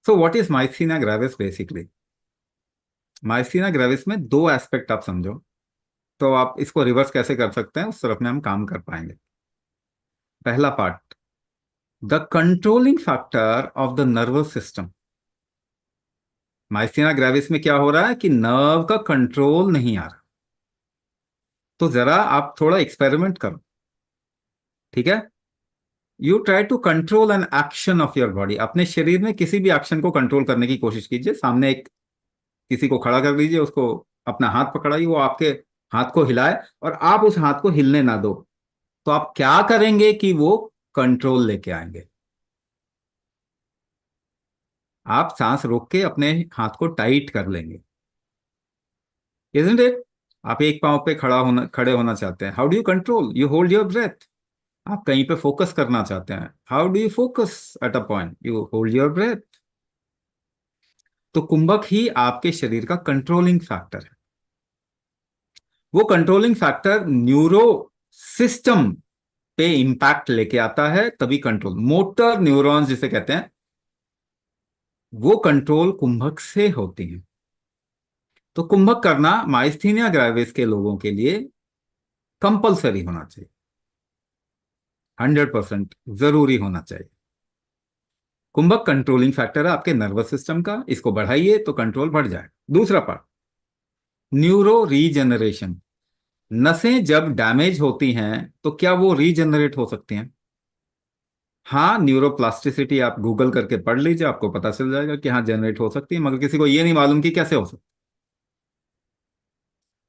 So what is myasthenia gravis basically? Myasthenia gravis में दो aspect आप समझो, तो आप इसको रिवर्स कैसे कर सकते हैं उस तरफ में हम काम कर पाएंगे। पहला part, the controlling factor of the nervous system. Myasthenia gravis में क्या हो रहा है कि नर्व का कंट्रोल नहीं आ रहा। तो जरा आप थोड़ा एक्सपेरिमेंट करो, ठीक है? You try to control an action of your body. अपने शरीर में किसी भी एक्शन को कंट्रोल करने की कोशिश कीजिए। सामने एक किसी को खड़ा कर लीजिए, उसको अपना हाथ पकड़ाइए, वो आपके हाथ को हिलाए और आप उस हाथ को हिलने ना दो। तो आप क्या करेंगे कि वो कंट्रोल लेके आएंगे। आप सांस रोक के अपने हाथ को टाइट कर लेंगे, इजंट इट? आप एक पांव पे खड़े होना चाहते हैं, how do you control? You hold your breath. आप कहीं पे फोकस करना चाहते हैं, how do you focus at a point? You hold your breath. तो कुंभक ही आपके शरीर का कंट्रोलिंग फैक्टर है। वो कंट्रोलिंग फैक्टर न्यूरो सिस्टम पे इंपैक्ट लेके आता है, तभी कंट्रोल। मोटर न्यूरॉन्स जिसे कहते हैं, वो कंट्रोल कुंभक से होती है। तो कुंभक करना माइस्थीनिया ग्रेविस के लोगों के लिए कंपलसरी होना चाहिए, 100% जरूरी होना चाहिए। कुंभक कंट्रोलिंग फैक्टर है आपके नर्वस सिस्टम का, इसको बढ़ाइए तो कंट्रोल बढ़ जाएगा। दूसरा पार्ट, न्यूरो रीजनरेशन। नसें जब डैमेज होती हैं तो क्या वो रीजनरेट हो सकती हैं? हाँ, न्यूरोप्लास्टिसिटी आप गूगल करके पढ़ लीजिए, आपको पता चल जाएगा कि हाँ जनरेट हो सकती है, मगर किसी को ये नहीं मालूम कि कैसे हो सकती।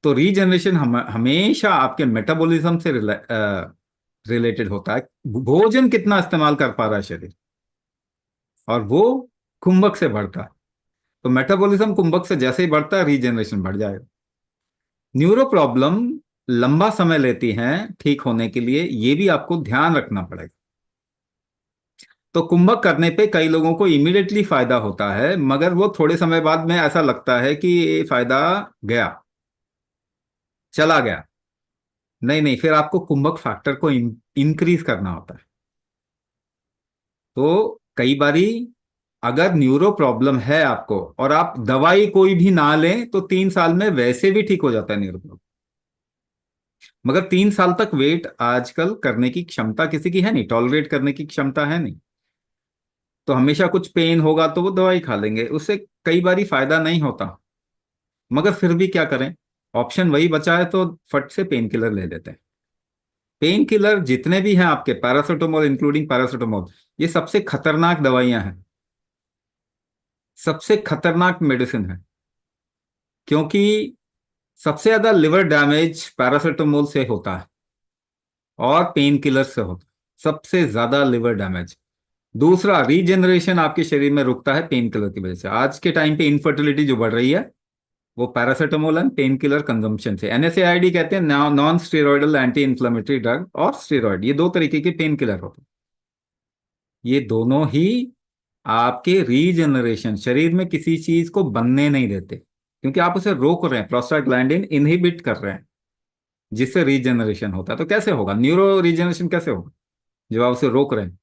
तो रीजनरेशन हमेशा आपके मेटाबॉलिज्म से रिलेटेड होता है। भोजन कितना इस्तेमाल कर पा रहा है शरीर, और वो कुंभक से बढ़ता है। तो मेटाबॉलिज्म कुंभक से जैसे ही बढ़ता है, रीजनरेशन बढ़ जाएगा। न्यूरो प्रॉब्लम लंबा समय लेती हैं ठीक होने के लिए, ये भी आपको ध्यान रखना पड़ेगा। तो कुंभक करने पे कई लोगों को इमीडिएटली फायदा होता है, मगर वो थोड़े समय बाद में ऐसा लगता है कि ये फायदा गया, चला गया। नहीं नहीं, फिर आपको कुंभक फैक्टर को इंक्रीज करना होता है। तो कई बारी अगर न्यूरो प्रॉब्लम है आपको और आप दवाई कोई भी ना लें तो 3 साल में वैसे भी ठीक हो जाता है न्यूरो प्रॉब्लम। मगर 3 साल तक वेट आजकल करने की क्षमता किसी की है नहीं, टॉलरेट करने की क्षमता है नहीं। तो हमेशा कुछ पेन होगा तो वो दवाई खा लेंगे, उससे कई बारी फायदा नहीं होता। मगर फिर भी क्या करें, ऑप्शन वही बचा है तो फट से पेन किलर ले लेते हैं। पेन किलर जितने भी हैं आपके, पैरासिटामोल इंक्लूडिंग पैरासिटामोल, ये सबसे खतरनाक दवाइयां हैं, सबसे खतरनाक मेडिसिन है। क्योंकि सबसे ज्यादा लिवर डैमेज पैरासिटामोल से होता है और पेन किलर से होता है, सबसे ज्यादा लिवर डैमेज। दूसरा, रीजनरेशन आपके शरीर में रुकता है पेन किलर की वजह से। आज के टाइम पे इनफर्टिलिटी जो बढ़ रही है, वो paracetamol and pain killer consumption से। एनएसएआईडी कहते हैं non steroidal anti inflammatory drug, और स्टेरॉयड, ये दो तरीके के पेन किलर होते हैं। ये दोनों ही आपके रीजनरेशन, शरीर में किसी चीज को बनने नहीं देते, क्योंकि आप उसे रोक रहे हैं, प्रोस्टाग्लैंडिन इनहिबिट कर रहे हैं, जिससे रीजनरेशन होता है। तो कैसे होगा न्यूरो रीजनरेशन, कैसे होगा जब आप उसे रोक रहे हैं?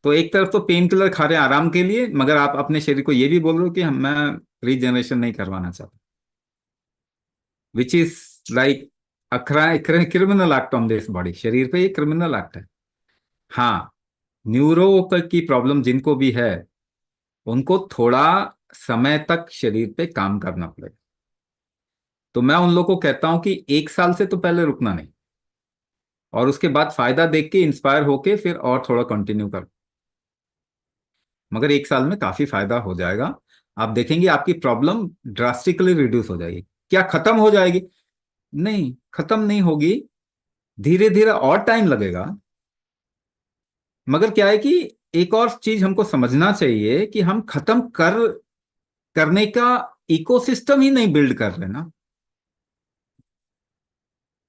तो एक तरफ तो पेन किलर खा रहे हैं आराम के लिए, मगर आप अपने शरीर को ये भी बोल रहे हो कि मैं रीजनरेशन नहीं करवाना चाहता, which is like criminal act on this body. शरीर पे ये क्रिमिनल एक्ट है। हाँ, न्यूरो की प्रॉब्लम जिनको भी है, उनको थोड़ा समय तक शरीर पे काम करना पड़ेगा। तो मैं उन लोगों को कहता हूं कि 1 साल से तो पहले रुकना नहीं, और उसके बाद फायदा देख के इंस्पायर होके फिर और थोड़ा कंटिन्यू कर। मगर 1 साल में काफी फायदा हो जाएगा। आप देखेंगे आपकी प्रॉब्लम ड्रास्टिकली रिड्यूस हो जाएगी। क्या खत्म हो जाएगी? नहीं, खत्म नहीं होगी, धीरे धीरे और टाइम लगेगा। मगर क्या है कि एक और चीज हमको समझना चाहिए कि हम खत्म करने का इकोसिस्टम ही नहीं बिल्ड कर रहे ना।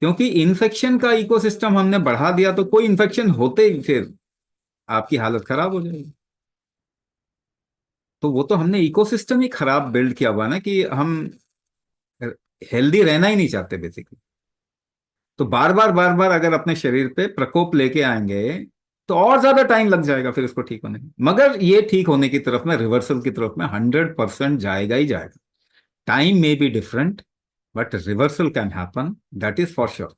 क्योंकि इन्फेक्शन का इकोसिस्टम हमने बढ़ा दिया तो कोई इन्फेक्शन होते ही फिर आपकी हालत खराब हो जाएगी। तो वो तो हमने इकोसिस्टम ही खराब बिल्ड किया हुआ ना, कि हम हेल्दी रहना ही नहीं चाहते बेसिकली। तो बार बार अगर अपने शरीर पे प्रकोप लेके आएंगे तो और ज्यादा टाइम लग जाएगा फिर इसको ठीक होने में। मगर ये ठीक होने की तरफ में, रिवर्सल की तरफ में 100% जाएगा ही जाएगा। टाइम में be different, but reversal can happen, that is for sure.